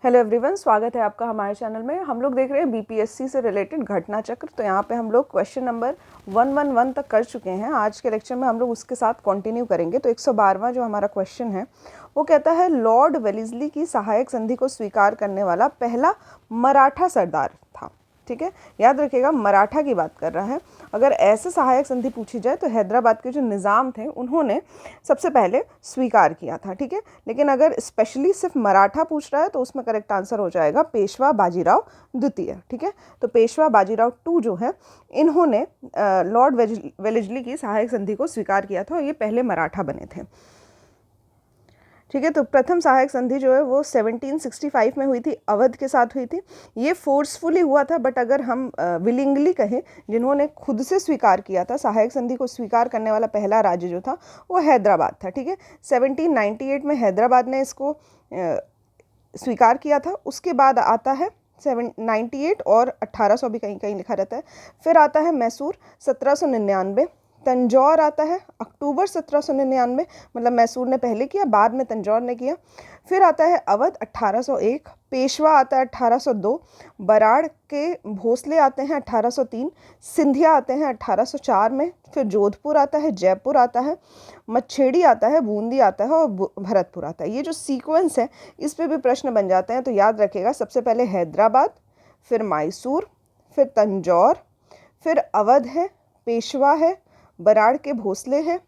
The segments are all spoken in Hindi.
हेलो एवरीवन, स्वागत है आपका हमारे चैनल में। हम लोग देख रहे हैं बीपीएससी से रिलेटेड घटना चक्र। तो यहाँ पे हम लोग क्वेश्चन नंबर 111 तक कर चुके हैं। आज के लेक्चर में हम लोग उसके साथ कंटिन्यू करेंगे। तो 112वां जो हमारा क्वेश्चन है वो कहता है, लॉर्ड वेलेस्ली की सहायक संधि को स्वीकार करने वाला पहला मराठा सरदार था। ठीक है, याद रखिएगा मराठा की बात कर रहा है। अगर ऐसे सहायक संधि पूछी जाए तो हैदराबाद के जो निज़ाम थे उन्होंने सबसे पहले स्वीकार किया था। ठीक है, लेकिन अगर स्पेशली सिर्फ मराठा पूछ रहा है तो उसमें करेक्ट आंसर हो जाएगा पेशवा बाजीराव द्वितीय। ठीक है, तो पेशवा बाजीराव टू जो है इन्होंने लॉर्ड वेलेस्ली की सहायक संधि को स्वीकार किया था और ये पहले मराठा बने थे। ठीक है, तो प्रथम सहायक संधि जो है वो 1765 में हुई थी, अवध के साथ हुई थी। ये फोर्सफुली हुआ था, बट अगर हम विलिंगली कहें, जिन्होंने खुद से स्वीकार किया था, सहायक संधि को स्वीकार करने वाला पहला राज्य जो था वो हैदराबाद था। ठीक है, 1798 में हैदराबाद ने इसको स्वीकार किया था। उसके बाद आता है 798 और 1800 भी कहीं कहीं लिखा रहता है। फिर आता है मैसूर 1799, तंजौर आता है अक्टूबर 1799, मतलब मैसूर ने पहले किया, बाद में तंजौर ने किया। फिर आता है अवध 1801, पेशवा आता है 1802, बराड़ के भोसले आते हैं 1803, सिंधिया आते हैं 1804 में। फिर जोधपुर आता है, जयपुर आता है, मच्छेड़ी आता है, बूंदी आता है और भरतपुर आता है। ये जो सीक्वेंस है इस पे भी प्रश्न बन जाते हैं, तो याद रखिएगा सबसे पहले हैदराबाद, फिर मैसूर, फिर तंजौर, फिर अवध है, पेशवा है, बराड़ के भोसले हैं,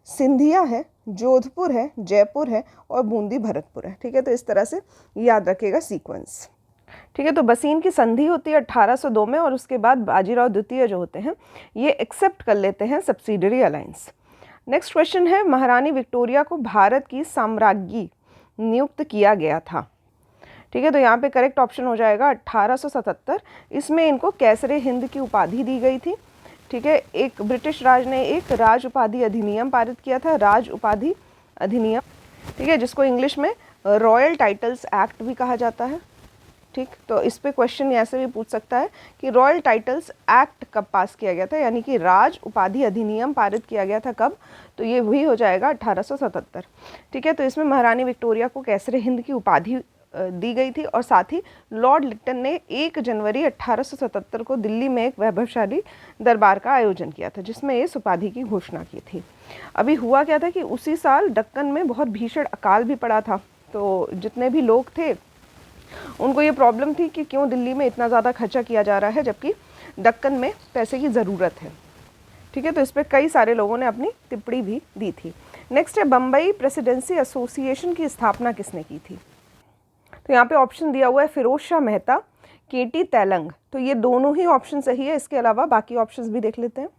सिंधिया है, जोधपुर है, जयपुर है और बूंदी भरतपुर है। ठीक है, तो इस तरह से याद रखिएगा सीक्वेंस। ठीक है, तो बसीन की संधि होती है 1802 में और उसके बाद बाजीराव द्वितीय जो होते हैं ये एक्सेप्ट कर लेते हैं सब्सिडरी अलायंस। नेक्स्ट क्वेश्चन है, महारानी विक्टोरिया को भारत की साम्राज्ञी नियुक्त किया गया था। ठीक है, तो यहाँ पे करेक्ट ऑप्शन हो जाएगा 1877। इसमें इनको कैसरे हिंद की उपाधि दी गई थी। ठीक है, एक ब्रिटिश राज ने एक राज उपाधि अधिनियम पारित किया था, राज उपाधि अधिनियम। ठीक है, जिसको इंग्लिश में रॉयल टाइटल्स एक्ट भी कहा जाता है। ठीक, तो इस पे क्वेश्चन ऐसे भी पूछ सकता है कि रॉयल टाइटल्स एक्ट कब पास किया गया था, यानी कि राज उपाधि अधिनियम पारित किया गया था कब, तो ये भी हो जाएगा 1877। ठीक है, तो इसमें महारानी विक्टोरिया को कैसरे हिंद की उपाधि दी गई थी और साथ ही लॉर्ड लिट्टन ने 1 जनवरी 1877 को दिल्ली में एक वैभवशाली दरबार का आयोजन किया था जिसमें इस उपाधि की घोषणा की थी। अभी हुआ क्या था कि उसी साल दक्कन में बहुत भीषण अकाल भी पड़ा था, तो जितने भी लोग थे उनको ये प्रॉब्लम थी कि क्यों दिल्ली में इतना ज़्यादा खर्चा किया जा रहा है जबकि दक्कन में पैसे की ज़रूरत है। ठीक है, तो इस पर कई सारे लोगों ने अपनी टिप्पणी भी दी थी। नेक्स्ट है, बम्बई प्रेसिडेंसी एसोसिएशन की स्थापना किसने की थी। तो यहाँ पे ऑप्शन दिया हुआ है फिरोज शाह मेहता, केटी तेलंग। तो ये दोनों ही ऑप्शन सही है, इसके अलावा बाकी ऑप्शंस भी देख लेते हैं।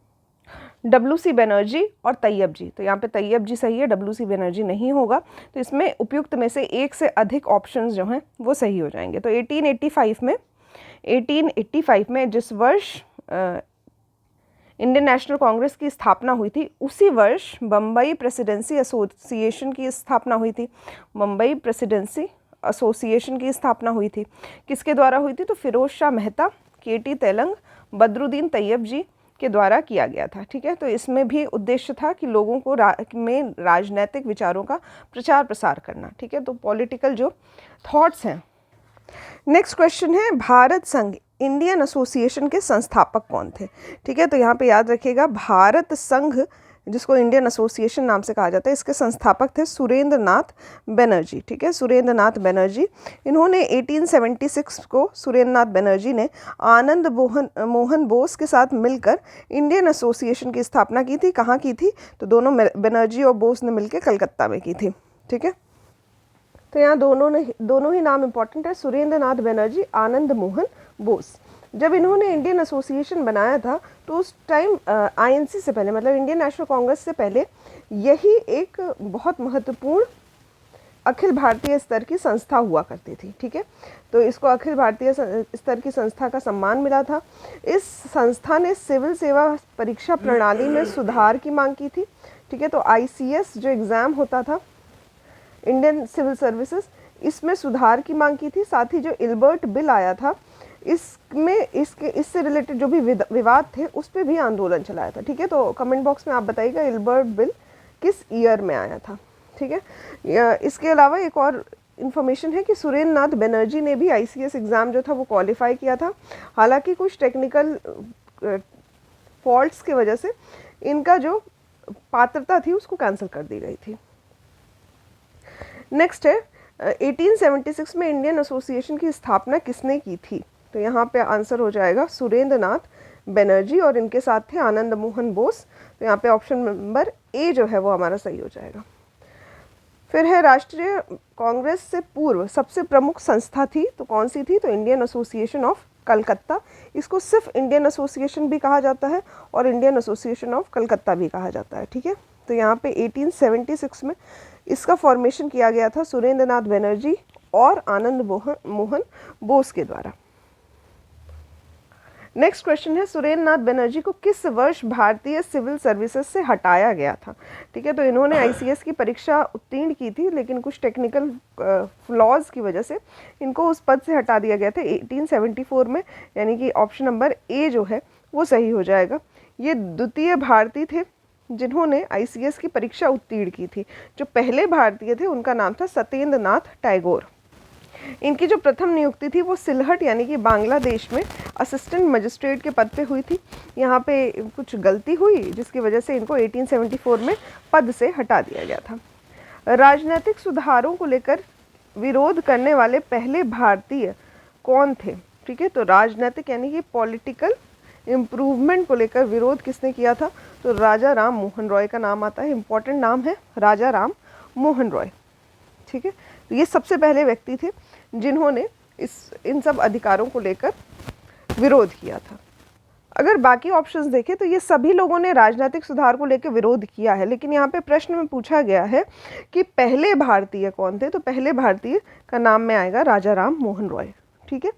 डब्ल्यू.सी. बनर्जी और तैयब जी। तो यहाँ पे तैयब जी सही है, डब्ल्यू.सी. बनर्जी नहीं होगा। तो इसमें उपयुक्त में से एक से अधिक ऑप्शंस जो हैं वो सही हो जाएंगे। तो 1885 में जिस वर्ष इंडियन नेशनल कांग्रेस की स्थापना हुई थी उसी वर्ष बम्बई प्रेसिडेंसी एसोसिएशन की स्थापना हुई थी। बम्बई प्रेसिडेंसी एसोसिएशन की स्थापना हुई थी, किसके द्वारा हुई थी, तो फिरोज शाह मेहता, केटी तेलंग, बदरुद्दीन तैयब जी के द्वारा किया गया था। ठीक है, तो इसमें भी उद्देश्य था कि लोगों को में राजनीतिक विचारों का प्रचार प्रसार करना। ठीक है, तो पॉलिटिकल जो थॉट्स हैं। नेक्स्ट क्वेश्चन है, भारत संघ इंडियन एसोसिएशन के संस्थापक कौन थे। ठीक है, तो यहाँ पे याद रखिएगा भारत संघ जिसको इंडियन एसोसिएशन नाम से कहा जाता है, इसके संस्थापक थे सुरेंद्र नाथ बनर्जी। ठीक है, सुरेंद्र नाथ बनर्जी। इन्होंने 1876 को सुरेंद्र नाथ बनर्जी ने आनंद मोहन बोस के साथ मिलकर इंडियन एसोसिएशन की स्थापना की थी। कहाँ की थी, तो दोनों बनर्जी और बोस ने मिलकर कलकत्ता में की थी। ठीक है, तो यहाँ दोनों ही नाम इंपॉर्टेंट है, सुरेंद्र नाथ बनर्जी, आनंद मोहन बोस। जब इन्होंने इंडियन एसोसिएशन बनाया था तो उस टाइम आईएनसी से पहले, मतलब इंडियन नेशनल कांग्रेस से पहले, यही एक बहुत महत्वपूर्ण अखिल भारतीय स्तर की संस्था हुआ करती थी। ठीक है, तो इसको अखिल भारतीय स्तर की संस्था का सम्मान मिला था। इस संस्था ने सिविल सेवा परीक्षा प्रणाली में सुधार की मांग की थी। ठीक है, तो आईसीएस जो एग्ज़ाम होता था, इंडियन सिविल सर्विसेज, इसमें सुधार की मांग की थी। साथ ही जो इल्बर्ट बिल आया था इससे रिलेटेड जो भी विवाद थे उस पर भी आंदोलन चलाया था। ठीक है, तो कमेंट बॉक्स में आप बताइएगा इल्बर्ट बिल किस ईयर में आया था। ठीक है, इसके अलावा एक और इन्फॉर्मेशन है कि सुरेंद्र नाथ बनर्जी ने भी ICS एग्ज़ाम जो था वो क्वालिफाई किया था। हालांकि कुछ टेक्निकल फॉल्ट्स की वजह से इनका जो पात्रता थी उसको कैंसिल कर दी गई थी। नेक्स्ट है 1876 में इंडियन एसोसिएशन की स्थापना किसने की थी? तो यहाँ पे आंसर हो जाएगा सुरेंद्र नाथ बनर्जी और इनके साथ थे आनंद मोहन बोस। तो यहाँ पे ऑप्शन नंबर ए जो है वो हमारा सही हो जाएगा। फिर है राष्ट्रीय कांग्रेस से पूर्व सबसे प्रमुख संस्था थी, तो कौन सी थी? तो इंडियन एसोसिएशन ऑफ कलकत्ता। इसको सिर्फ इंडियन एसोसिएशन भी कहा जाता है और इंडियन एसोसिएशन ऑफ कलकत्ता भी कहा जाता है, ठीक है। तो यहाँ पे 1876 में इसका फॉर्मेशन किया गया था सुरेंद्र नाथ बनर्जी और आनंद मोहन बोस के द्वारा। नेक्स्ट क्वेश्चन है सुरेंद्र नाथ बनर्जी को किस वर्ष भारतीय सिविल सर्विसेज से हटाया गया था? ठीक है, तो इन्होंने ICS की परीक्षा उत्तीर्ण की थी, लेकिन कुछ टेक्निकल फ्लॉज की वजह से इनको उस पद से हटा दिया गया था 1874 में, यानी कि ऑप्शन नंबर ए जो है वो सही हो जाएगा। ये द्वितीय भारतीय थे जिन्होंने ICS की परीक्षा उत्तीर्ण की थी। जो पहले भारतीय थे उनका नाम था सत्येंद्र नाथ टैगोर। इनकी जो प्रथम नियुक्ति थी वो सिलहट यानी कि बांग्लादेश में असिस्टेंट मजिस्ट्रेट के पद पे हुई थी। यहाँ पे कुछ गलती हुई जिसकी वजह से इनको 1874 में पद से हटा दिया गया था। राजनीतिक सुधारों को लेकर विरोध करने वाले पहले भारतीय कौन थे? ठीक है, तो राजनीतिक यानी कि पॉलिटिकल इम्प्रूवमेंट को लेकर विरोध किसने किया था? तो राजा राम मोहन रॉय का नाम आता है। इम्पोर्टेंट नाम है राजा राम मोहन रॉय, ठीक है। तो ये सबसे पहले व्यक्ति थे जिन्होंने इन सब अधिकारों को लेकर विरोध किया था। अगर बाकी ऑप्शंस देखें तो ये सभी लोगों ने राजनीतिक सुधार को लेकर विरोध किया है, लेकिन यहाँ पे प्रश्न में पूछा गया है कि पहले भारतीय कौन थे? तो पहले भारतीय का नाम में आएगा राजा राम मोहन रॉय, ठीक है।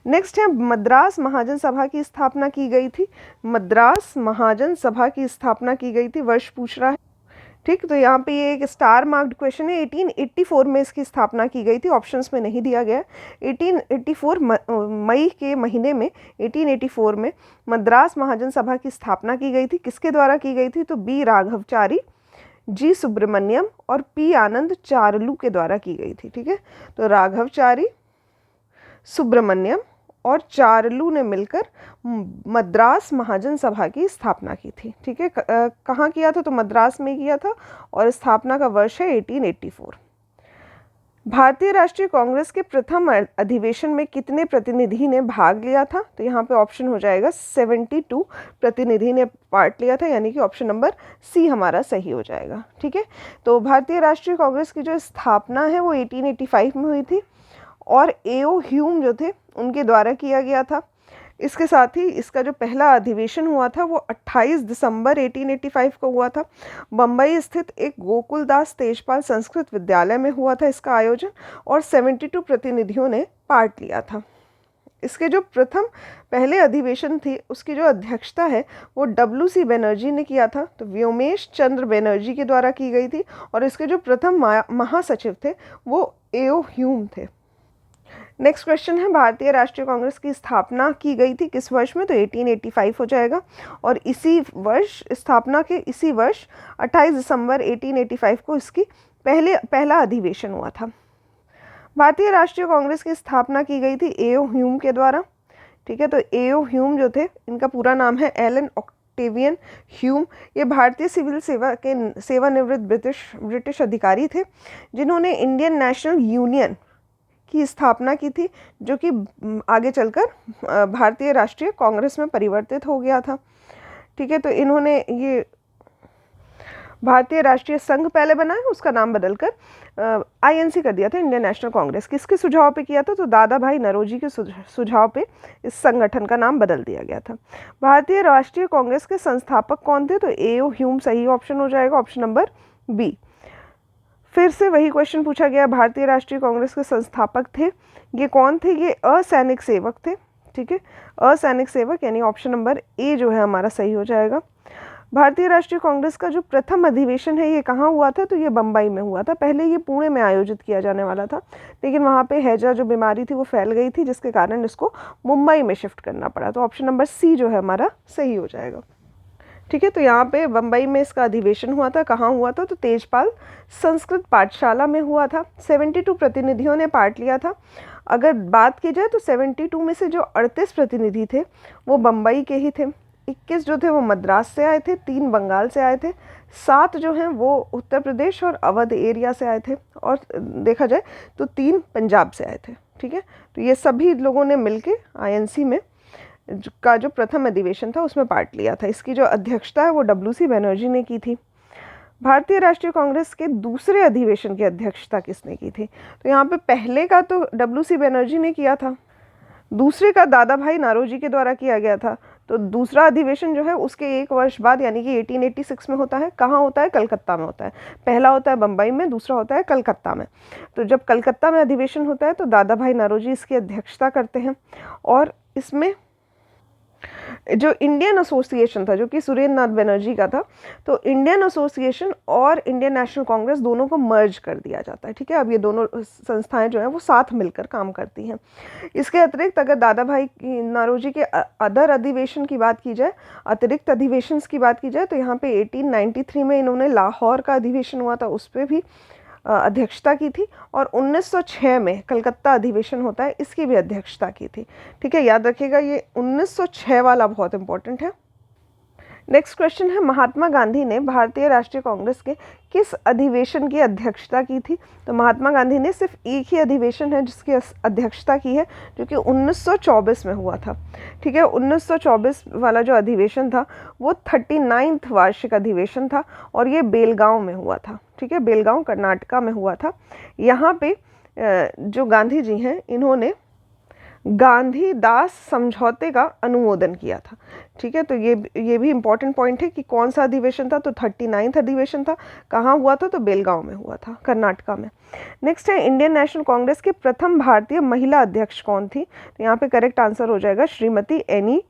नेक्स्ट है मद्रास महाजन सभा की स्थापना की गई थी। मद्रास महाजन सभा की स्थापना की गई थी, वर्ष पूछ रहा है, ठीक। तो यहाँ पे ये एक स्टार मार्क्ड क्वेश्चन है। 1884 में इसकी स्थापना की गई थी, ऑप्शंस में नहीं दिया गया। 1884 मई के महीने में 1884 में मद्रास महाजन सभा की स्थापना की गई थी। किसके द्वारा की गई थी? तो बी राघवचारी, जी सुब्रमण्यम और पी आनंद चारलू के द्वारा की गई थी, ठीक है। तो राघवचारी, सुब्रमण्यम और चारलू ने मिलकर मद्रास महाजन सभा की स्थापना की थी, ठीक है। कहाँ किया था? तो मद्रास में किया था और स्थापना का वर्ष है 1884। भारतीय राष्ट्रीय कांग्रेस के प्रथम अधिवेशन में कितने प्रतिनिधि ने भाग लिया था? तो यहाँ पे ऑप्शन हो जाएगा 72 प्रतिनिधि ने पार्ट लिया था, यानी कि ऑप्शन नंबर सी हमारा सही हो जाएगा, ठीक है। तो भारतीय राष्ट्रीय कांग्रेस की जो स्थापना है वो 1885 में हुई थी और A.O. ह्यूम जो थे उनके द्वारा किया गया था। इसके साथ ही इसका जो पहला अधिवेशन हुआ था वो 28 दिसंबर 1885 को हुआ था। बम्बई स्थित एक गोकुलदास तेजपाल संस्कृत विद्यालय में हुआ था इसका आयोजन और 72 प्रतिनिधियों ने पार्ट लिया था। इसके जो प्रथम पहले अधिवेशन थी उसकी जो अध्यक्षता है वो W.C. बनर्जी ने किया था, तो व्योमेश चंद्र बनर्जी के द्वारा की गई थी और इसके जो प्रथम महासचिव थे वो A.O. ह्यूम थे। नेक्स्ट क्वेश्चन है भारतीय राष्ट्रीय कांग्रेस की स्थापना की गई थी किस वर्ष में? तो 1885 हो जाएगा और इसी वर्ष स्थापना के इसी वर्ष 28 दिसंबर 1885 को इसकी पहला अधिवेशन हुआ था। भारतीय राष्ट्रीय कांग्रेस की स्थापना की गई थी A.O. ह्यूम के द्वारा, ठीक है। तो A.O. ह्यूम जो थे इनका पूरा नाम है एलन ऑक्टेवियन ह्यूम। ये भारतीय सिविल सेवा के सेवानिवृत्त ब्रिटिश अधिकारी थे जिन्होंने इंडियन नेशनल यूनियन की स्थापना की थी, जो कि आगे चलकर भारतीय राष्ट्रीय कांग्रेस में परिवर्तित हो गया था, ठीक है। तो इन्होंने ये भारतीय राष्ट्रीय संघ पहले बनाया, उसका नाम बदलकर INC कर दिया था, इंडियन नेशनल कांग्रेस। किसके सुझाव पे किया था? तो दादा भाई नौरोजी के सुझाव पे इस संगठन का नाम बदल दिया गया था। भारतीय राष्ट्रीय कांग्रेस के संस्थापक कौन थे? तो A.O. ह्यूम सही ऑप्शन हो जाएगा, ऑप्शन नंबर बी। फिर से वही क्वेश्चन पूछा गया, भारतीय राष्ट्रीय कांग्रेस के संस्थापक थे ये कौन थे? ये असैनिक सेवक थे, ठीक है। असैनिक सेवक यानी ऑप्शन नंबर ए जो है हमारा सही हो जाएगा। भारतीय राष्ट्रीय कांग्रेस का जो प्रथम अधिवेशन है ये कहाँ हुआ था? तो ये बम्बई में हुआ था। पहले ये पुणे में आयोजित किया जाने वाला था, लेकिन वहाँ पे हैजा जो बीमारी थी वो फैल गई थी, जिसके कारण इसको मुंबई में शिफ्ट करना पड़ा। तो ऑप्शन नंबर सी जो है हमारा सही हो जाएगा, ठीक है, तो यहाँ पे बम्बई में इसका अधिवेशन हुआ था। कहाँ हुआ था? तो तेजपाल संस्कृत पाठशाला में हुआ था। 72 प्रतिनिधियों ने पार्ट लिया था। अगर बात की जाए तो 72 में से जो 38 प्रतिनिधि थे वो बम्बई के ही थे, 21 जो थे वो मद्रास से आए थे, 3 बंगाल से आए थे, 7 जो हैं वो उत्तर प्रदेश और अवध एरिया से आए थे, और देखा जाए तो 3 पंजाब से आए थे। ठीक है, तो ये सभी लोगों ने मिलके आईएनसी में का जो प्रथम अधिवेशन था उसमें पार्ट लिया था। इसकी जो अध्यक्षता है वो WC बनर्जी ने की थी। भारतीय राष्ट्रीय कांग्रेस के दूसरे अधिवेशन की अध्यक्षता किसने की थी? तो यहाँ पे पहले का तो WC बनर्जी ने किया था, दूसरे का दादा भाई नारोजी के द्वारा किया गया था। तो दूसरा अधिवेशन जो है उसके 1 वर्ष बाद यानी कि 1886 में होता है। कहाँ होता है? कलकत्ता में होता है। पहला होता है बम्बई में, दूसरा होता है कलकत्ता में। तो जब कलकत्ता में अधिवेशन होता है तो दादा भाई नारोजी इसकी अध्यक्षता करते हैं, और इसमें जो इंडियन एसोसिएशन था जो कि सुरेंद्र नाथ बनर्जी का था, तो इंडियन एसोसिएशन और इंडियन नेशनल कांग्रेस दोनों को मर्ज कर दिया जाता है। ठीक है, अब ये दोनों संस्थाएं जो हैं वो साथ मिलकर काम करती हैं। इसके अतिरिक्त अगर दादा भाई नारोजी के अदर अधिवेशन की बात की जाए, अतिरिक्त अधिवेशन की बात की जाए, तो यहाँ पे 1893 में इन्होंने लाहौर का अधिवेशन हुआ था, उस पर भी अध्यक्षता की थी, और 1906 में कलकत्ता अधिवेशन होता है, इसकी भी अध्यक्षता की थी। ठीक है, याद रखिएगा ये 1906 वाला बहुत इंपॉर्टेंट है। नेक्स्ट क्वेश्चन है, महात्मा गांधी ने भारतीय राष्ट्रीय कांग्रेस के किस अधिवेशन की अध्यक्षता की थी? तो महात्मा गांधी ने सिर्फ एक ही अधिवेशन है जिसकी अध्यक्षता की है, जो कि 1924 में हुआ था। ठीक है, 1924 वाला जो अधिवेशन था वो 39वां वार्षिक अधिवेशन था, और ये बेलगांव में हुआ था। ठीक है, बेलगांव कर्नाटका में हुआ था। यहाँ पे जो गांधी जी हैं इन्होंने गांधी-दास समझौते का अनुमोदन किया था। ठीक है, तो ये भी इम्पॉर्टेंट पॉइंट है कि कौन सा अधिवेशन था? तो 39वां अधिवेशन था। कहाँ हुआ था? तो बेलगांव में हुआ था, कर्नाटका में। नेक्स्ट है, इंडियन नेशनल कांग्रेस के प्रथम भारतीय महिला अध्यक्ष कौन थी? तो यहाँ पे करेक्ट आंसर हो जाएगा श्रीमती एनी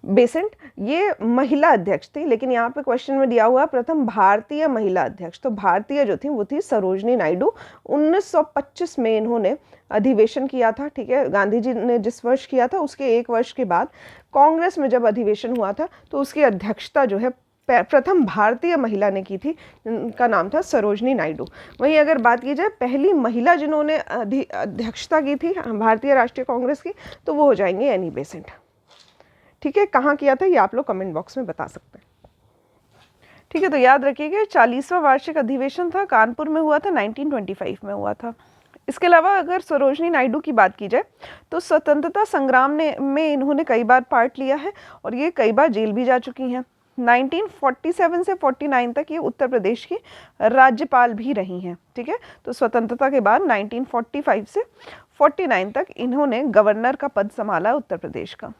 बेसेंट। ये महिला अध्यक्ष थी, लेकिन यहाँ पे क्वेश्चन में दिया हुआ प्रथम भारतीय महिला अध्यक्ष, तो भारतीय जो थी वो थी सरोजनी नायडू। 1925 में इन्होंने अधिवेशन किया था। ठीक है, गांधी जी ने जिस वर्ष किया था उसके 1 वर्ष के बाद कांग्रेस में जब अधिवेशन हुआ था तो उसकी अध्यक्षता जो है प्रथम भारतीय महिला ने की थी, जिनका नाम था सरोजनी नायडू। वहीं अगर बात की जाए पहली महिला जिन्होंने अध्यक्षता की थी भारतीय राष्ट्रीय कांग्रेस की, तो वो हो जाएंगे एनी बेसेंट। ठीक है, कहाँ किया था ये आप लोग कमेंट बॉक्स में बता सकते हैं। ठीक है, तो याद रखिएगा 40वां वार्षिक अधिवेशन था, कानपुर में हुआ था, 1925 में हुआ था। इसके अलावा अगर सरोजनी नायडू की बात की जाए तो स्वतंत्रता संग्राम में इन्होंने कई बार पार्ट लिया है, और ये कई बार जेल भी जा चुकी हैं। 1947 से 49 तक ये उत्तर प्रदेश की राज्यपाल भी रही हैं। ठीक है, तो स्वतंत्रता के बाद 1945 से 49 तक इन्होंने गवर्नर का पद संभाला उत्तर प्रदेश का।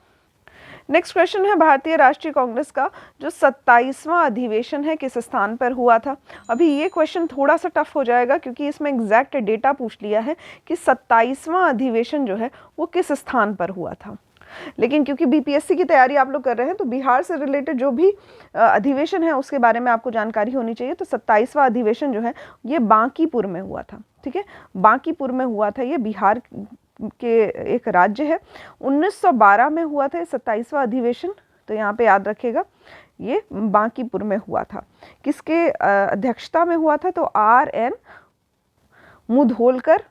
नेक्स्ट क्वेश्चन है, भारतीय राष्ट्रीय कांग्रेस का जो 27वां अधिवेशन है किस स्थान पर हुआ था? अभी ये क्वेश्चन थोड़ा सा टफ हो जाएगा क्योंकि इसमें एग्जैक्ट डेटा पूछ लिया है कि 27वां अधिवेशन जो है वो किस स्थान पर हुआ था। लेकिन क्योंकि बीपीएससी की तैयारी आप लोग कर रहे हैं तो बिहार से रिलेटेड जो भी अधिवेशन है उसके बारे में आपको जानकारी होनी चाहिए। तो 27वां अधिवेशन जो है ये बांकीपुर में हुआ था। ठीक है, बांकीपुर में हुआ था, ये बिहार के एक राज्य है। 1912 में हुआ था 27वां अधिवेशन, तो यहाँ पे याद रखिएगा ये बांकीपुर में हुआ था। किसके अध्यक्षता में हुआ था? तो RN मुधोलकर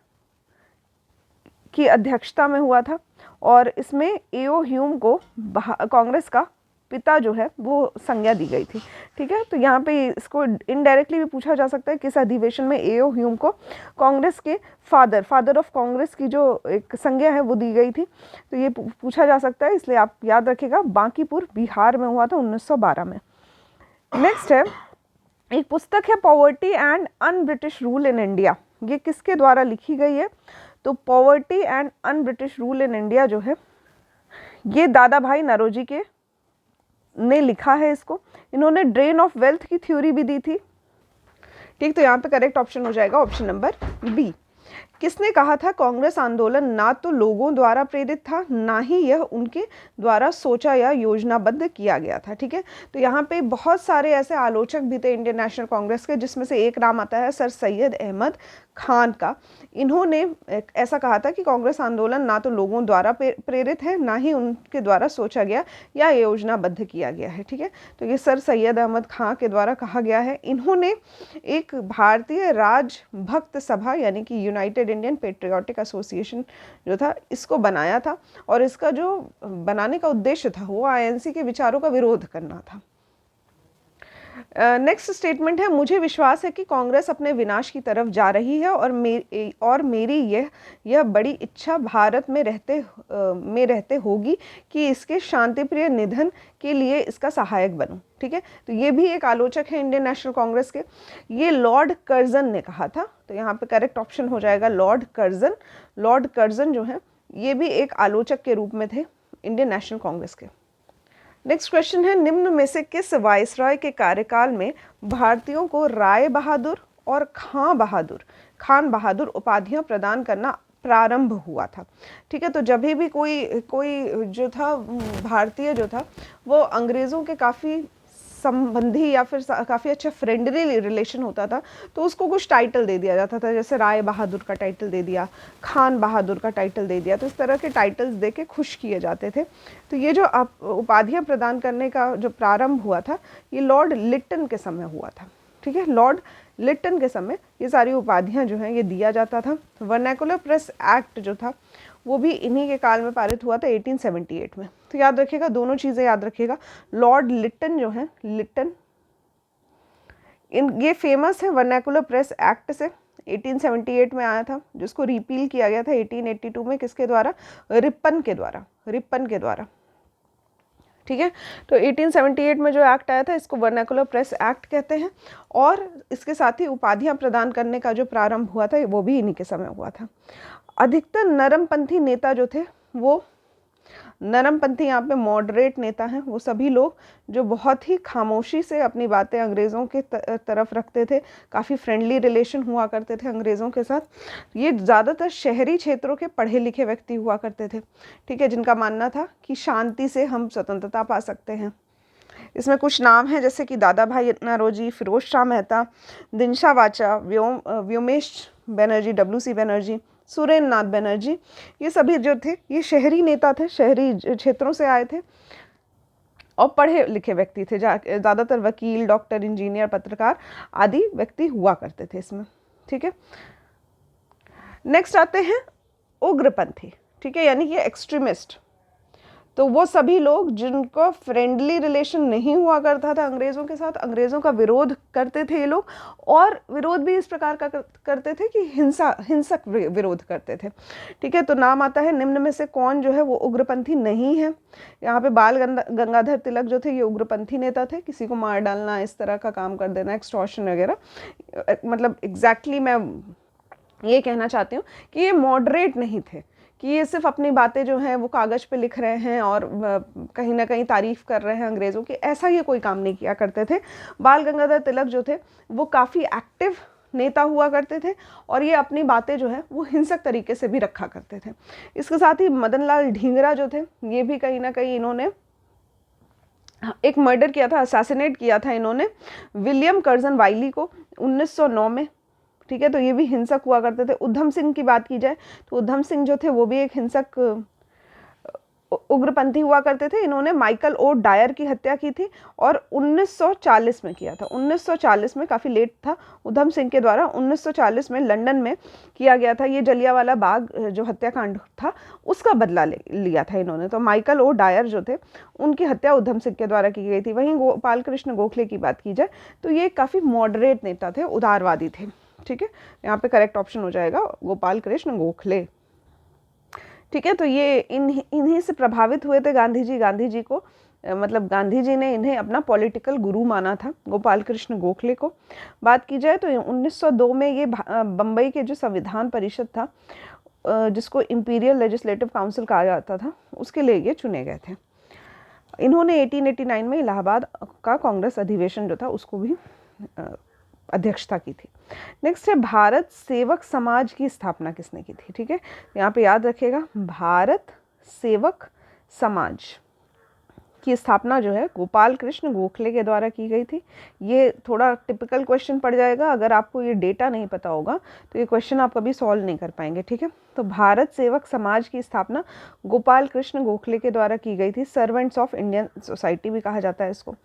की अध्यक्षता में हुआ था, और इसमें A.O. ह्यूम को कांग्रेस का पिता जो है वो संज्ञा दी गई थी। ठीक है, तो यहाँ पे इसको इनडायरेक्टली भी पूछा जा सकता है किस अधिवेशन में A.O. ह्यूम को कांग्रेस के फादर ऑफ कांग्रेस की जो एक संज्ञा है वो दी गई थी, तो ये पूछा जा सकता है, इसलिए आप याद रखिएगा बांकीपुर बिहार में हुआ था 1912 में। नेक्स्ट है, एक पुस्तक है poverty and un British rule in India, ये किसके द्वारा लिखी गई है? तो poverty and un British rule in India जो है ये दादा भाई नौरोजी के ने लिखा है इसको। इन्होंने ड्रेन ऑफ वेल्थ की थ्योरी भी दी थी। ठीक, तो यहाँ पे करेक्ट ऑप्शन हो जाएगा ऑप्शन नंबर बी। किसने कहा था कांग्रेस आंदोलन ना तो लोगों द्वारा प्रेरित था, ना ही यह उनके द्वारा सोचा या योजनाबद्ध किया गया था? ठीक है, तो यहाँ पे बहुत सारे ऐसे आलोचक भी थे इंडियन नेशनल कांग्रेस के, जिसमें से एक नाम आता है सर सैयद अहमद खान का, इन्होंने ऐसा कहा था कि कांग्रेस आंदोलन ना तो लोगों द्वारा प्रेरित है, ना ही उनके द्वारा सोचा गया या योजनाबद्ध किया गया है। ठीक है, तो ये सर सैयद अहमद खान के द्वारा कहा गया है। इन्होंने एक भारतीय राजभक्त सभा यानी कि यूनाइटेड इंडियन पेट्रियाटिक एसोसिएशन जो था, इसको बनाया था, और इसका जो बनाने का उद्देश्य था वो आईएनसी के विचारों का विरोध करना था। नेक्स्ट स्टेटमेंट है, मुझे विश्वास है कि कांग्रेस अपने विनाश की तरफ जा रही है और मेरी यह बड़ी इच्छा भारत में रहते होगी कि इसके शांतिप्रिय निधन के लिए इसका सहायक बनूं। ठीक है, तो ये भी एक आलोचक है इंडियन नेशनल कांग्रेस के, ये लॉर्ड कर्जन ने कहा था। तो यहाँ पे करेक्ट ऑप्शन हो जाएगा लॉर्ड कर्जन। लॉर्ड कर्जन जो है ये भी एक आलोचक के रूप में थे इंडियन नेशनल कांग्रेस के। नेक्स्ट क्वेश्चन है, निम्न में से किस वायसरॉय के कार्यकाल में भारतीयों को राय बहादुर और खान बहादुर उपाधियां प्रदान करना प्रारंभ हुआ था? ठीक है, तो जब भी कोई जो था भारतीय जो था वो अंग्रेज़ों के काफ़ी संबंधी या फिर काफ़ी अच्छा फ्रेंडली रिलेशन होता था, तो उसको कुछ टाइटल दे दिया जाता था, जैसे राय बहादुर का टाइटल दे दिया, खान बहादुर का टाइटल दे दिया। तो इस तरह के टाइटल्स दे के खुश किए जाते थे। तो ये जो उपाधियां प्रदान करने का जो प्रारंभ हुआ था ये लॉर्ड लिट्टन के समय हुआ था। ठीक है, लॉर्ड लिट्टन के समय ये सारी उपाधियां जो हैं ये दिया जाता था। वर्नैकुलर प्रेस एक्ट जो था वो भी इन्हीं के काल में पारित हुआ था 1878 में। तो याद रखिएगा, दोनों चीज़ें याद रखिएगा। लॉर्ड लिट्टन जो है, लिट्टन ये फेमस है वर्नैकुलर प्रेस एक्ट से, 1878 में आया था, जिसको रिपील किया गया था 1882 में। किसके द्वारा? रिपन के द्वारा। ठीक है, तो 1878 में जो एक्ट आया था इसको वर्नैकुलर प्रेस एक्ट कहते हैं, और इसके साथ ही उपाधियां प्रदान करने का जो प्रारंभ हुआ था वो भी इन्हीं के समय हुआ था। अधिकतर नरमपंथी नेता जो थे वो नरमपंथी, यहाँ पे मॉडरेट नेता हैं, वो सभी लोग जो बहुत ही खामोशी से अपनी बातें अंग्रेज़ों के तरफ रखते थे, काफ़ी फ्रेंडली रिलेशन हुआ करते थे अंग्रेज़ों के साथ। ये ज़्यादातर शहरी क्षेत्रों के पढ़े लिखे व्यक्ति हुआ करते थे। ठीक है, जिनका मानना था कि शांति से हम स्वतंत्रता पा सकते हैं। इसमें कुछ नाम हैं जैसे कि दादा भाई नारोजी, फिरोज शाह मेहता, दिनशा वाचा, व्योमेश बनर्जी, WC बनर्जी, सुरेंद्र नाथ बनर्जी, ये सभी जो थे ये शहरी नेता थे, शहरी क्षेत्रों से आए थे और पढ़े लिखे व्यक्ति थे। ज़्यादातर वकील, डॉक्टर, इंजीनियर, पत्रकार आदि व्यक्ति हुआ करते थे इसमें। ठीक है, नेक्स्ट आते हैं उग्रपंथी। ठीक है, यानी कि एक्सट्रीमिस्ट। तो वो सभी लोग जिनको फ्रेंडली रिलेशन नहीं हुआ करता था अंग्रेज़ों के साथ, अंग्रेज़ों का विरोध करते थे ये लोग, और विरोध भी इस प्रकार का करते थे कि हिंसक विरोध करते थे। ठीक है, तो नाम आता है, निम्न में से कौन जो है वो उग्रपंथी नहीं है? यहाँ पे बाल गंगाधर तिलक जो थे ये उग्रपंथी नेता थे, किसी को मार डालना, इस तरह का काम कर देना, एक्सटॉर्शन वगैरह। मतलब एग्जैक्टली मैं ये कहना चाहती हूँ कि ये मॉडरेट नहीं थे, कि ये सिर्फ अपनी बातें जो हैं वो कागज़ पे लिख रहे हैं और कहीं ना कहीं तारीफ़ कर रहे हैं अंग्रेज़ों की, ऐसा ये कोई काम नहीं किया करते थे। बाल गंगाधर तिलक जो थे वो काफ़ी एक्टिव नेता हुआ करते थे, और ये अपनी बातें जो है वो हिंसक तरीके से भी रखा करते थे। इसके साथ ही मदन लाल ढींगरा जो थे ये भी कहीं ना कहीं इन्होंने एक मर्डर किया था, असैसिनेट किया था इन्होंने विलियम कर्जन वाइली को 1909 में। ठीक है, तो ये भी हिंसक हुआ करते थे। उधम सिंह की बात की जाए तो उधम सिंह जो थे वो भी एक हिंसक उग्रपंथी हुआ करते थे। इन्होंने माइकल ओ डायर की हत्या की थी और 1940 में किया था। 1940 में, काफ़ी लेट था, उधम सिंह के द्वारा 1940 में लंदन में किया गया था ये जलियांवाला बाग जो हत्याकांड था, उसका बदला लिया था इन्होंने। तो माइकल ओ डायर जो थे उनकी हत्या उधम सिंह के द्वारा की गई थी। वहीं गोपाल कृष्ण गोखले की बात की जाए तो ये काफ़ी मॉडरेट नेता थे, उदारवादी थे। ठीक है, यहाँ पे करेक्ट ऑप्शन हो जाएगा गोपाल कृष्ण गोखले। ठीक है, तो ये इन्हीं से प्रभावित हुए थे गांधी जी को, मतलब गांधी जी ने इन्हें अपना पॉलिटिकल गुरु माना था, गोपाल कृष्ण गोखले को। बात की जाए तो 1902 में ये बम्बई के जो संविधान परिषद था, जिसको इंपीरियल लेजिस्लेटिव काउंसिल कहा जाता था, उसके लिए ये चुने गए थे। इन्होंने 1889 में इलाहाबाद का कांग्रेस अधिवेशन जो था उसको भी अध्यक्षता की थी। नेक्स्ट है, भारत सेवक समाज की स्थापना किसने की थी? ठीक है, यहाँ पे याद रखिएगा, भारत सेवक समाज की स्थापना जो है गोपाल कृष्ण गोखले के द्वारा की गई थी। ये थोड़ा टिपिकल क्वेश्चन पड़ जाएगा, अगर आपको ये डेटा नहीं पता होगा तो ये क्वेश्चन आप कभी सॉल्व नहीं कर पाएंगे, ठीक है। तो भारत सेवक समाज की स्थापना गोपाल कृष्ण गोखले के द्वारा की गई थी। सर्वेंट्स ऑफ इंडियन सोसाइटी भी कहा जाता है इसको।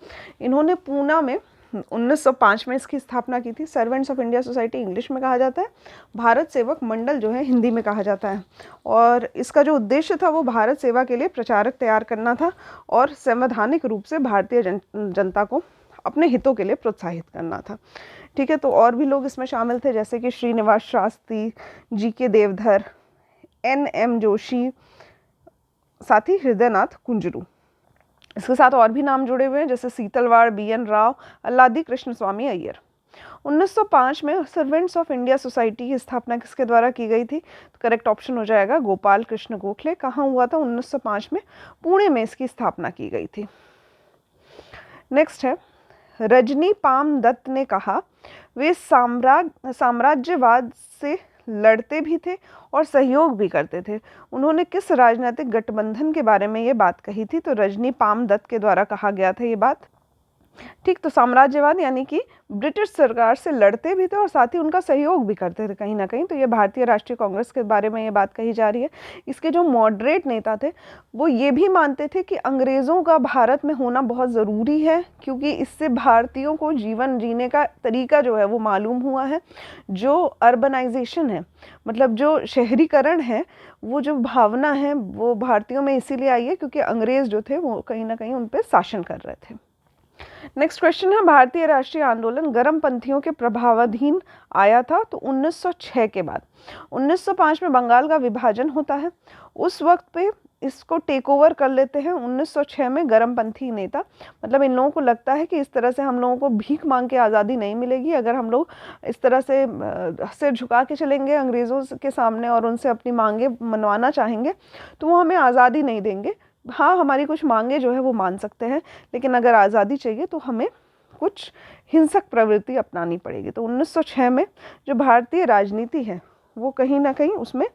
इन्होंने पूना में 1905 में इसकी स्थापना की थी। Servants of India society English में कहा जाता है, भारत सेवक मंडल जो है हिंदी में कहा जाता है। और इसका जो उद्देश्य था वो भारत सेवा के लिए प्रचारक तैयार करना था और संवैधानिक रूप से भारतीय जनता को अपने हितों के लिए प्रोत्साहित करना था, ठीक है। तो और भी लोग इसमें शामिल थे, जैसे कि श्रीनिवास शास्त्री, जी.के. देवधर, N.M. जोशी, साथ ही हृदयनाथ कुंजरू। इसके साथ और भी नाम जुड़े हुए हैं, जैसे सीतलवाड़, B.N. राव, अल्लादी कृष्ण स्वामी अय्यर। 1905 में सर्वेंट्स ऑफ इंडिया सोसाइटी की स्थापना किसके द्वारा की गई थी? तो करेक्ट ऑप्शन हो जाएगा गोपाल कृष्ण गोखले। कहाँ हुआ था? 1905 में पुणे में इसकी स्थापना की गई थी। नेक्स्ट है, रजनी पाम दत्त ने कहा वे साम्राज्यवाद से लड़ते भी थे और सहयोग भी करते थे। उन्होंने किस राजनीतिक गठबंधन के बारे में ये बात कही थी? तो रजनी पाम दत्त के द्वारा कहा गया था ये बात, ठीक। तो साम्राज्यवाद यानी कि ब्रिटिश सरकार से लड़ते भी थे और साथ ही उनका सहयोग भी करते थे कहीं ना कहीं। तो ये भारतीय राष्ट्रीय कांग्रेस के बारे में ये बात कही जा रही है। इसके जो मॉडरेट नेता थे वो ये भी मानते थे कि अंग्रेज़ों का भारत में होना बहुत ज़रूरी है, क्योंकि इससे भारतीयों को जीवन जीने का तरीका जो है वो मालूम हुआ है। जो अर्बनाइजेशन है, मतलब जो शहरीकरण है, वो जो भावना है वो भारतीयों में इसीलिए आई है क्योंकि अंग्रेज़ जो थे वो कहीं ना कहीं उन पर शासन कर रहे थे। नेक्स्ट क्वेश्चन है, भारतीय राष्ट्रीय आंदोलन गर्मपंथियों के प्रभावाधीन आया था तो 1906 के बाद। 1905 में बंगाल का विभाजन होता है, उस वक्त पे इसको टेक ओवर कर लेते हैं 1906 में गर्मपंथी नेता। मतलब इन लोगों को लगता है कि इस तरह से हम लोगों को भीख मांग के आज़ादी नहीं मिलेगी, अगर हम लोग इस तरह से सिर झुका के चलेंगे अंग्रेज़ों के सामने और उनसे अपनी मांगे मनवाना चाहेंगे तो वो हमें आज़ादी नहीं देंगे। हाँ, हमारी कुछ मांगे जो है वो मान सकते हैं, लेकिन अगर आज़ादी चाहिए तो हमें कुछ हिंसक प्रवृत्ति अपनानी पड़ेगी। तो 1906 में जो भारतीय राजनीति है वो कहीं ना कहीं उसमें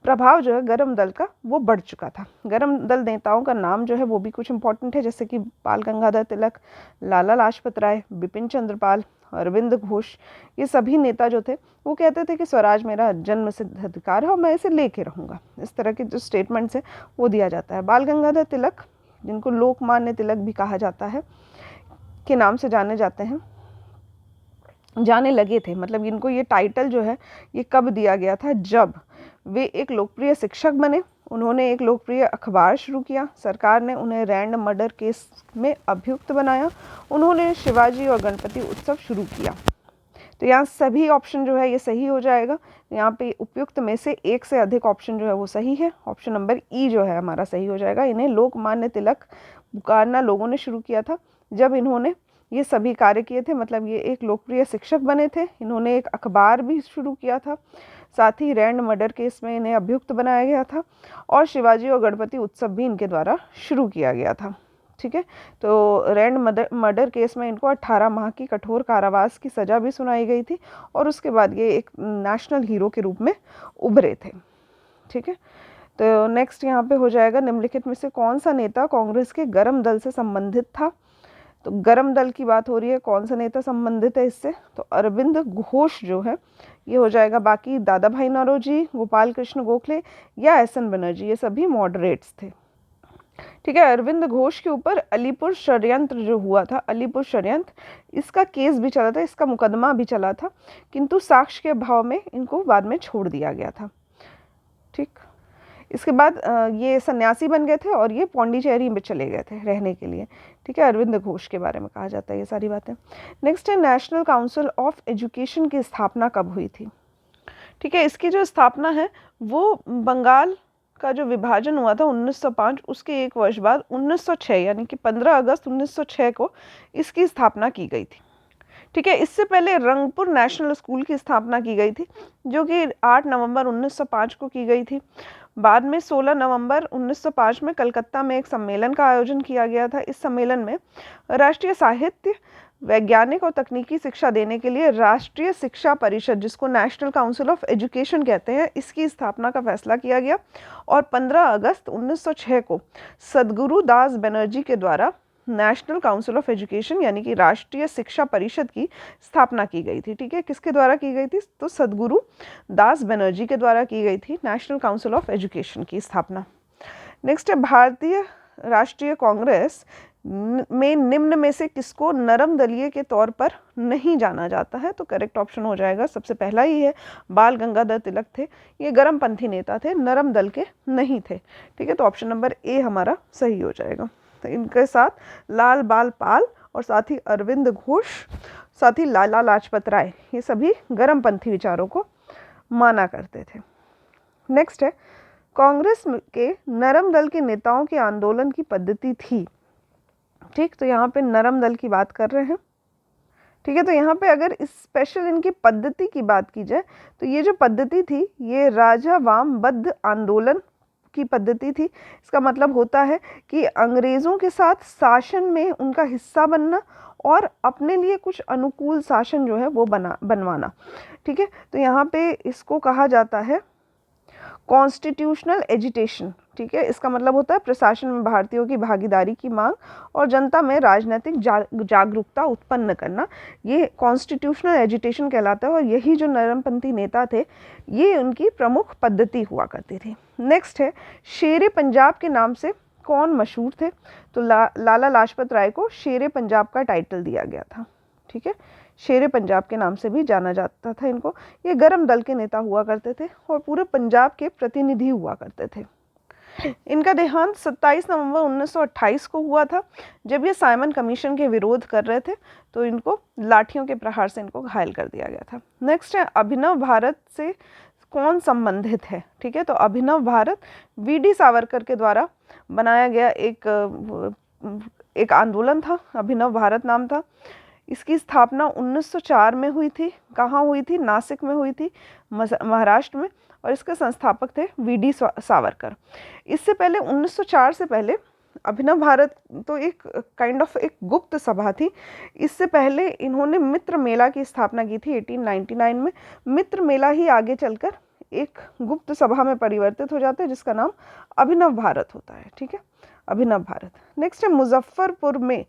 प्रभाव जो है गर्म दल का वो बढ़ चुका था। गर्म दल नेताओं का नाम जो है वो भी कुछ इंपॉर्टेंट है, जैसे कि बाल गंगाधर तिलक, लाला लाजपत राय, बिपिन चंद्र पाल, अरविंद घोष। ये सभी नेता जो थे वो कहते थे कि स्वराज मेरा जन्म सिद्ध अधिकार है और मैं इसे लेके रहूँगा। इस तरह के जो स्टेटमेंट्स हैं वो दिया जाता है। बाल गंगाधर तिलक, जिनको लोकमान्य तिलक भी कहा जाता है, के नाम से जाने जाते हैं, जाने लगे थे। मतलब इनको ये टाइटल जो है ये कब दिया गया था? जब वे एक लोकप्रिय शिक्षक बने, उन्होंने एक लोकप्रिय अखबार शुरू किया, सरकार ने उन्हें रैंड मर्डर केस में अभियुक्त बनाया, उन्होंने शिवाजी और गणपति उत्सव शुरू किया। तो यहाँ सभी ऑप्शन जो है ये सही हो जाएगा। यहाँ पे उपयुक्त में से एक से अधिक ऑप्शन जो है वो सही है। ऑप्शन नंबर ई जो है हमारा सही हो जाएगा। इन्हें लोकमान्य तिलक पुकारना लोगों ने शुरू किया था जब इन्होंने ये सभी कार्य किए थे। मतलब ये एक लोकप्रिय शिक्षक बने थे, इन्होंने एक अखबार भी शुरू किया था, साथ ही रैंड मर्डर केस में इन्हें अभियुक्त बनाया गया था और शिवाजी और गणपति उत्सव भी इनके द्वारा शुरू किया गया था, ठीक है। तो रैंड मर्डर केस में इनको 18 माह की कठोर कारावास की सज़ा भी सुनाई गई थी और उसके बाद ये एक नेशनल हीरो के रूप में उभरे थे, ठीक है। तो नेक्स्ट यहाँ पे हो जाएगा, निम्नलिखित में से कौन सा नेता कांग्रेस के गर्म दल से संबंधित था? तो गर्म दल की बात हो रही है, कौन सा नेता संबंधित है इससे? तो अरविंद घोष जो है ये हो जाएगा। बाकी दादा भाई नौरोजी, गोपाल कृष्ण गोखले या एस.एन. बनर्जी, ये सभी मॉडरेट्स थे, ठीक है। अरविंद घोष के ऊपर अलीपुर षड्यंत्र जो हुआ था, अलीपुर षड्यंत्र, इसका केस भी चला था, इसका मुकदमा भी चला था, किंतु साक्ष्य के अभाव में इनको बाद में छोड़ दिया गया था, ठीक। इसके बाद ये सन्यासी बन गए थे और ये पौंडीचेरी में चले गए थे रहने के लिए, ठीक है। अरविंद घोष के बारे में कहा जाता है ये सारी बातें। नेक्स्ट है, नेशनल काउंसिल ऑफ एजुकेशन की स्थापना कब हुई थी? ठीक है, इसकी जो स्थापना है वो बंगाल का जो विभाजन हुआ था 1905, उसके एक वर्ष बाद 1906 यानी कि 15 अगस्त 1906 को इसकी स्थापना की गई थी, ठीक है। इससे पहले रंगपुर नेशनल स्कूल की स्थापना की गई थी जो कि 8 नवंबर 1905 को की गई थी। बाद में 16 नवंबर 1905 में कलकत्ता में एक सम्मेलन का आयोजन किया गया था। इस सम्मेलन में राष्ट्रीय साहित्य, वैज्ञानिक और तकनीकी शिक्षा देने के लिए राष्ट्रीय शिक्षा परिषद, जिसको नेशनल काउंसिल ऑफ एजुकेशन कहते हैं, इसकी स्थापना का फैसला किया गया। और 15 अगस्त 1906 को सद्गुरु दास बनर्जी के द्वारा नेशनल काउंसिल ऑफ एजुकेशन यानी कि राष्ट्रीय शिक्षा परिषद की स्थापना की गई थी। ठीक है, किसके द्वारा की गई थी? तो सद्गुरु दास बनर्जी के द्वारा की गई थी नेशनल काउंसिल ऑफ एजुकेशन की स्थापना। नेक्स्ट है, भारतीय राष्ट्रीय कांग्रेस में निम्न में से किसको नरम दलीय के तौर पर नहीं जाना जाता है? तो करेक्ट ऑप्शन हो जाएगा सबसे पहला ही है, बाल गंगाधर तिलक थे। ये गर्मपंथी नेता थे, नरम दल के नहीं थे। ठीक है, तो ऑप्शन नंबर ए हमारा सही हो जाएगा। तो इनके साथ लाल बाल पाल और साथ ही अरविंद घोष, साथ ही लाला लाजपत राय, ये सभी गर्मपंथी विचारों को माना करते थे। नेक्स्ट है, कांग्रेस के नरम दल के नेताओं के आंदोलन की पद्धति थी। ठीक, तो यहाँ पे नरम दल की बात कर रहे हैं। ठीक है, तो यहाँ पे अगर स्पेशल इनकी पद्धति की बात की जाए तो ये जो पद्धति थी ये राजा वामबद्ध आंदोलन की पद्धति थी। इसका मतलब होता है कि अंग्रेज़ों के साथ शासन में उनका हिस्सा बनना और अपने लिए कुछ अनुकूल शासन जो है वो बनवाना। ठीक है, तो यहाँ पे इसको कहा जाता है कॉन्स्टिट्यूशनल एजिटेशन। ठीक है, इसका मतलब होता है प्रशासन में भारतीयों की भागीदारी की मांग और जनता में राजनीतिक जागरूकता उत्पन्न करना, ये कॉन्स्टिट्यूशनल एजिटेशन कहलाता है। और यही जो नरमपंथी नेता थे ये उनकी प्रमुख पद्धति हुआ करती थी। नेक्स्ट है, शेरे पंजाब के नाम से कौन मशहूर थे? तो लाला लाजपत राय को शेरे पंजाब का टाइटल दिया गया था। ठीक है, शेरे पंजाब के नाम से भी जाना जाता था इनको। ये गर्म दल के नेता हुआ करते थे और पूरे पंजाब के प्रतिनिधि हुआ करते थे। इनका देहांत 27 नवंबर 1928 को हुआ था, जब ये साइमन कमीशन के विरोध कर रहे थे तो इनको लाठियों के प्रहार से इनको घायल कर दिया गया था। नेक्स्ट है, अभिनव भारत से कौन संबंधित है? ठीक है, तो अभिनव भारत वीडी सावरकर के द्वारा बनाया गया एक आंदोलन था, अभिनव भारत नाम था। इसकी स्थापना 1904 में हुई थी। कहाँ हुई थी? नासिक में हुई थी, महाराष्ट्र में। और इसके संस्थापक थे वीडी सावरकर। इससे पहले 1904 से पहले अभिनव भारत तो एक काइंड ऑफ एक गुप्त सभा थी। इससे पहले इन्होंने मित्र मेला की स्थापना की थी 1899 में। मित्र मेला ही आगे चलकर एक गुप्त सभा में परिवर्तित हो जाता है जिसका नाम अभिनव भारत होता है। ठीक है, अभिनव भारत। नेक्स्ट है, मुजफ्फरपुर में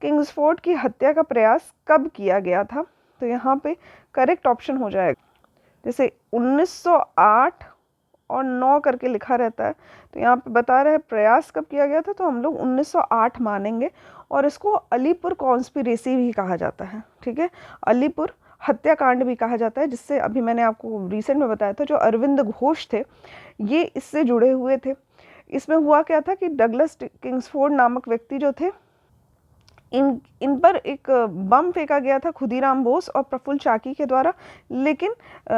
किंग्सफोर्ड की हत्या का प्रयास कब किया गया था? तो यहाँ पे करेक्ट ऑप्शन हो जाएगा, जैसे 1908 और 9 करके लिखा रहता है तो यहाँ पे बता रहे हैं प्रयास कब किया गया था, तो हम लोग 1908 मानेंगे। और इसको अलीपुर कॉन्स्पिरेसी भी कहा जाता है। ठीक है, अलीपुर हत्याकांड भी कहा जाता है, जिससे अभी मैंने आपको रिसेंट में बताया था जो अरविंद घोष थे ये इससे जुड़े हुए थे। इसमें हुआ क्या था कि डगलस किंग्सफोर्ड नामक व्यक्ति जो थे इन पर एक बम फेंका गया था खुदीराम बोस और प्रफुल्ल चाकी के द्वारा, लेकिन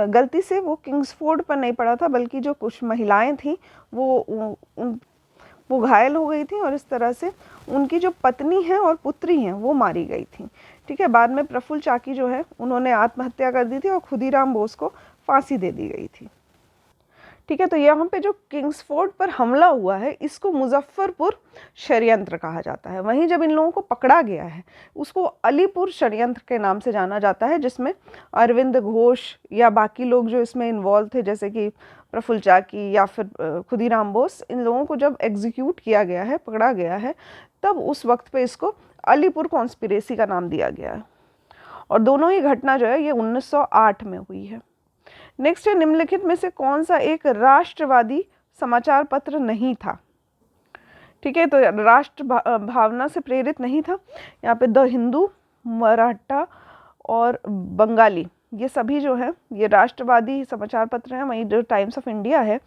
गलती से वो किंग्सफोर्ड पर नहीं पड़ा था बल्कि जो कुछ महिलाएं थीं वो घायल हो गई थी और इस तरह से उनकी जो पत्नी है और पुत्री हैं वो मारी गई थी। ठीक है, बाद में प्रफुल्ल चाकी जो है उन्होंने आत्महत्या कर दी थी और खुदीराम बोस को फांसी दे दी गई थी। ठीक है, तो यहाँ पे जो किंग्सफोर्ड पर हमला हुआ है इसको मुजफ्फरपुर षड्यंत्र कहा जाता है। वहीं जब इन लोगों को पकड़ा गया है उसको अलीपुर षड्यंत्र के नाम से जाना जाता है, जिसमें अरविंद घोष या बाकी लोग जो इसमें इन्वॉल्व थे जैसे कि प्रफुल्ल चाकी या फिर खुदीराम बोस, इन लोगों को जब एग्जीक्यूट किया गया है, पकड़ा गया है, तब उस वक्त पे इसको अलीपुर कॉन्स्पिरेसी का नाम दिया गया है। और दोनों ही घटना जो है ये 1908 में हुई है। नेक्स्ट है, निम्नलिखित में से कौन सा एक राष्ट्रवादी समाचार पत्र नहीं था? ठीक है, तो राष्ट्र भावना से प्रेरित नहीं था। यहाँ पे द हिंदू, मराठा और बंगाली ये सभी जो है ये राष्ट्रवादी समाचार पत्र हैं। वहीं जो टाइम्स ऑफ इंडिया है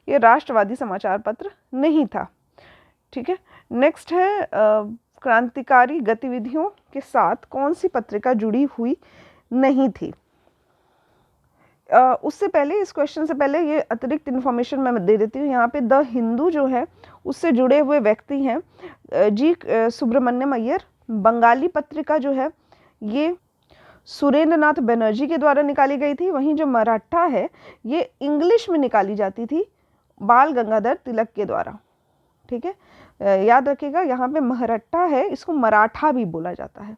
ये राष्ट्रवादी समाचार पत्र नहीं था। ठीक है, नेक्स्ट है, क्रांतिकारी गतिविधियों के साथ कौन सी पत्रिका जुड़ी हुई नहीं थी? उससे पहले, इस क्वेश्चन से पहले ये अतिरिक्त इन्फॉर्मेशन मैं दे देती हूँ। यहाँ पे द हिंदू जो है उससे जुड़े हुए व्यक्ति हैं जी सुब्रमण्यम अय्यर। बंगाली पत्रिका जो है ये सुरेंद्र नाथ बनर्जी के द्वारा निकाली गई थी। वहीं जो मराठा है ये इंग्लिश में निकाली जाती थी बाल गंगाधर तिलक के द्वारा। ठीक है, याद रखिएगा यहाँ पे महरट्टा है, इसको मराठा भी बोला जाता है।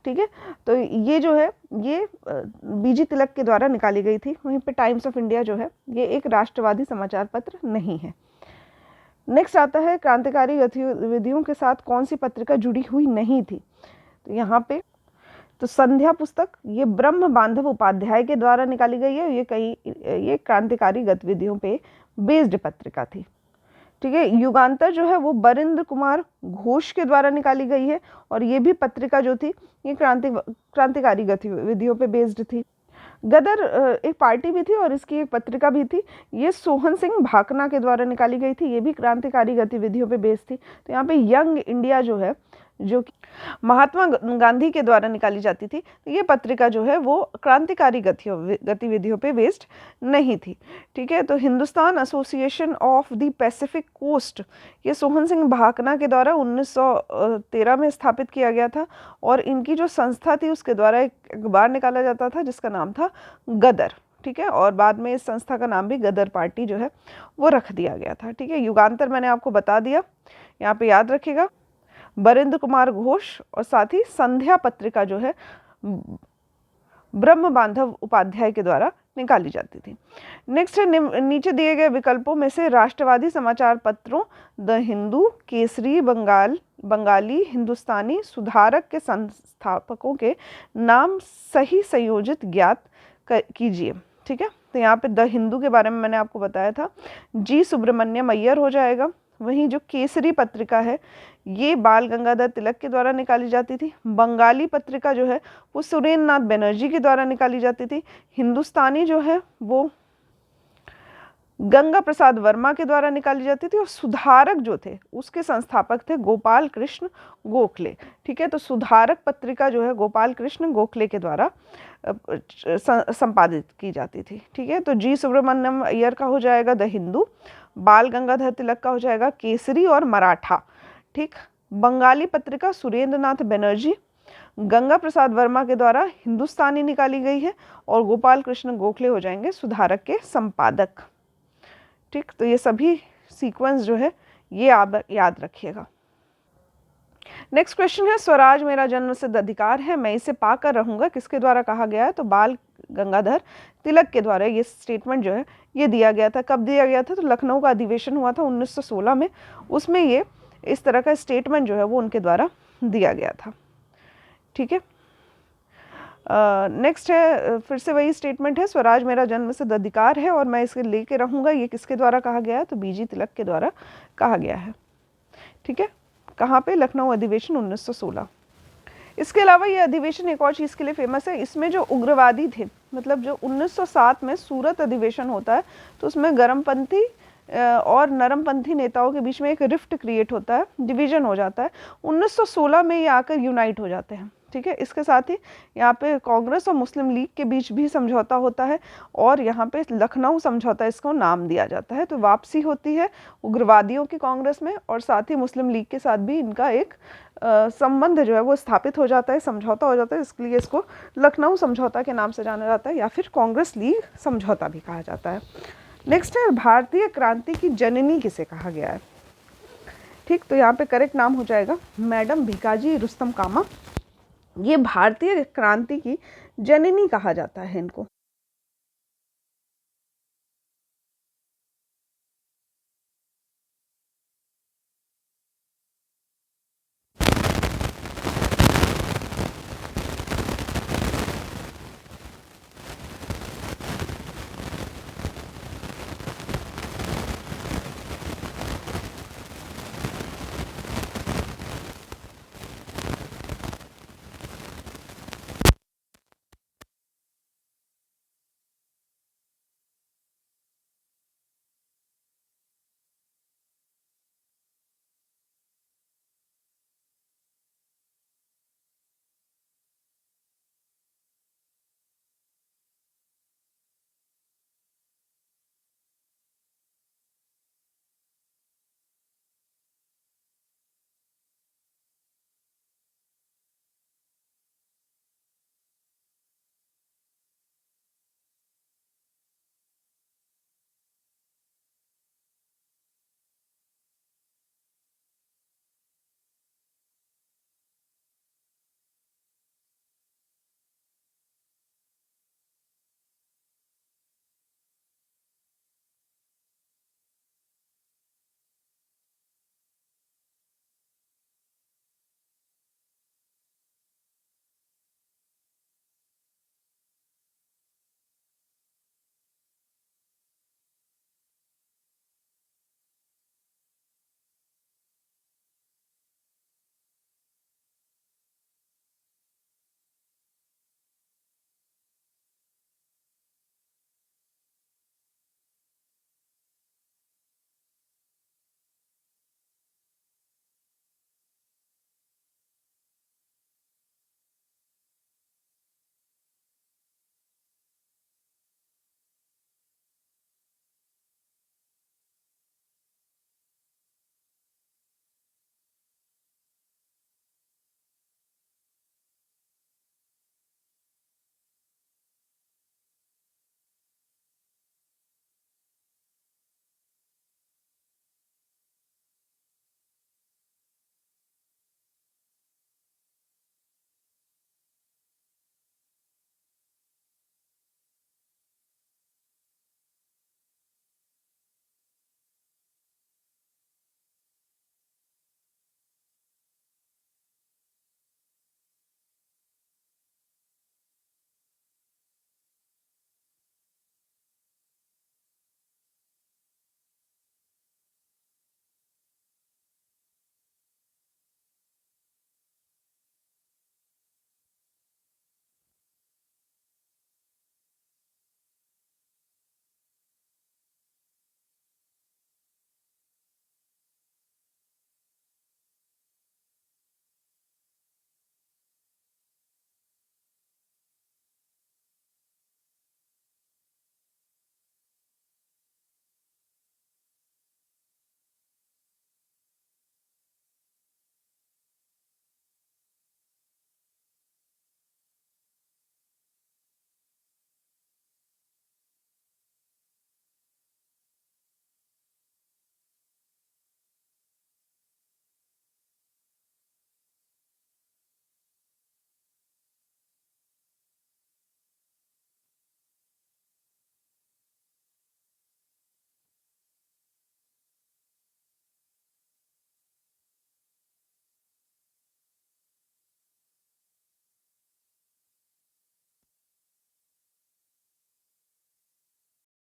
ठीक है, तो ये जो है ये बीजी तिलक के द्वारा निकाली गई थी। वहीं पे टाइम्स ऑफ इंडिया जो है ये एक राष्ट्रवादी समाचार पत्र नहीं है। नेक्स्ट आता है क्रांतिकारी गतिविधियों के साथ कौन सी पत्रिका जुड़ी हुई नहीं थी। तो यहाँ पे तो संध्या पुस्तक ये ब्रह्म बांधव उपाध्याय के द्वारा निकाली गई है। ये क्रांतिकारी गतिविधियों पे बेस्ड पत्रिका थी। ठीक है, युगांतर जो है वो बरिंद्र कुमार घोष के द्वारा निकाली गई है और ये भी पत्रिका जो थी ये क्रांतिकारी गतिविधियों पे बेस्ड थी। गदर एक पार्टी भी थी और इसकी एक पत्रिका भी थी। ये सोहन सिंह भाकना के द्वारा निकाली गई थी। ये भी क्रांतिकारी गतिविधियों पे बेस्ड थी। तो यहाँ पे यंग इंडिया जो है जो कि महात्मा गांधी के द्वारा निकाली जाती थी, तो ये पत्रिका जो है वो क्रांतिकारी गतिविधियों पे बेस्ड नहीं थी। ठीक है, तो Hindustan Association of the Pacific Coast ये सोहन सिंह भाकना के द्वारा 1913 में स्थापित किया गया था और इनकी जो संस्था थी उसके द्वारा एक अखबार निकाला जाता था जिसका नाम था गदर। ठीक है, और बाद में इस संस्था का नाम भी गदर पार्टी जो है वो रख दिया गया था। ठीक है, युगांतर मैंने आपको बता दिया, यहाँ पे याद रखिएगा बरिंद्र कुमार घोष और साथ ही संध्या पत्रिका जो है ब्रह्म बांधव उपाध्याय के द्वारा निकाली जाती थी। नेक्स्ट है नीचे दिए गए विकल्पों में से राष्ट्रवादी समाचार पत्रों द हिंदू, केसरी, बंगाली, हिंदुस्तानी, सुधारक के संस्थापकों के नाम सही संयोजित ज्ञात कीजिए। ठीक है, तो यहाँ पे द हिंदू के बारे में मैंने आपको बताया था, जी सुब्रमण्यम अय्यर हो जाएगा। वहीं जो केसरी पत्रिका है ये बाल गंगाधर तिलक के द्वारा निकाली जाती थी। बंगाली पत्रिका जो है वो सुरेंद्र नाथ बनर्जी के द्वारा निकाली जाती थी। हिंदुस्तानी जो है वो गंगा प्रसाद वर्मा के द्वारा निकाली जाती थी और सुधारक जो थे उसके संस्थापक थे गोपाल कृष्ण गोखले। ठीक है, तो सुधारक पत्रिका जो है गोपाल कृष्ण गोखले के द्वारा संपादित की जाती थी। ठीक है, तो जी सुब्रमण्यम अय्यर का हो जाएगा द हिंदू, बाल गंगाधर तिलक का हो जाएगा केसरी और मराठा। ठीक, बंगाली पत्रिका सुरेंद्र नाथ बनर्जी, गंगा प्रसाद वर्मा के द्वारा हिंदुस्तानी निकाली गई है और गोपाल कृष्ण गोखले हो जाएंगे सुधारक के संपादक। ठीक, तो ये सभी सीक्वेंस जो है ये आप याद रखिएगा। नेक्स्ट क्वेश्चन है स्वराज मेरा जन्मसिद्ध अधिकार है, मैं इसे पाकर रहूंगा, किसके द्वारा कहा गया है? तो बाल गंगाधर तिलक के द्वारा ये स्टेटमेंट जो है ये दिया गया था। कब दिया गया था? तो लखनऊ का अधिवेशन हुआ था 1916 में, उसमें ये इस तरह का स्टेटमेंट जो है वो उनके द्वारा दिया गया था। ठीक है, नेक्स्ट है फिर से वही स्टेटमेंट है, स्वराज मेरा जन्मसिद्ध अधिकार है और मैं इसे लेके रहूंगा, ये किसके द्वारा कहा गया है? तो बीजी तिलक के द्वारा कहा गया है। ठीक है, कहाँ पे? लखनऊ अधिवेशन 1916। इसके अलावा ये अधिवेशन एक और चीज़ के लिए फेमस है, इसमें जो उग्रवादी थे, मतलब जो 1907 में सूरत अधिवेशन होता है तो उसमें गर्मपंथी और नरमपंथी नेताओं के बीच में एक रिफ्ट क्रिएट होता है, डिवीजन हो जाता है। 1916 में ये आकर यूनाइट हो जाते हैं। ठीक है, इसके साथ ही यहाँ पे कांग्रेस और मुस्लिम लीग के बीच भी समझौता होता है और यहाँ पे लखनऊ समझौता इसको नाम दिया जाता है। तो वापसी होती है उग्रवादियों की कांग्रेस में और साथ ही मुस्लिम लीग के साथ भी इनका एक संबंध जो है वो स्थापित हो जाता है, समझौता हो जाता है, इसलिए इसको लखनऊ समझौता के नाम से जाना जाता है या फिर कांग्रेस लीग समझौता भी कहा जाता है। नेक्स्ट है भारतीय क्रांति की जननी किसे कहा गया है? ठीक, तो यहाँ पे करेक्ट नाम हो जाएगा मैडम भिकाजी रुस्तम कामा। ये भारतीय क्रांति की जननी कहा जाता है इनको।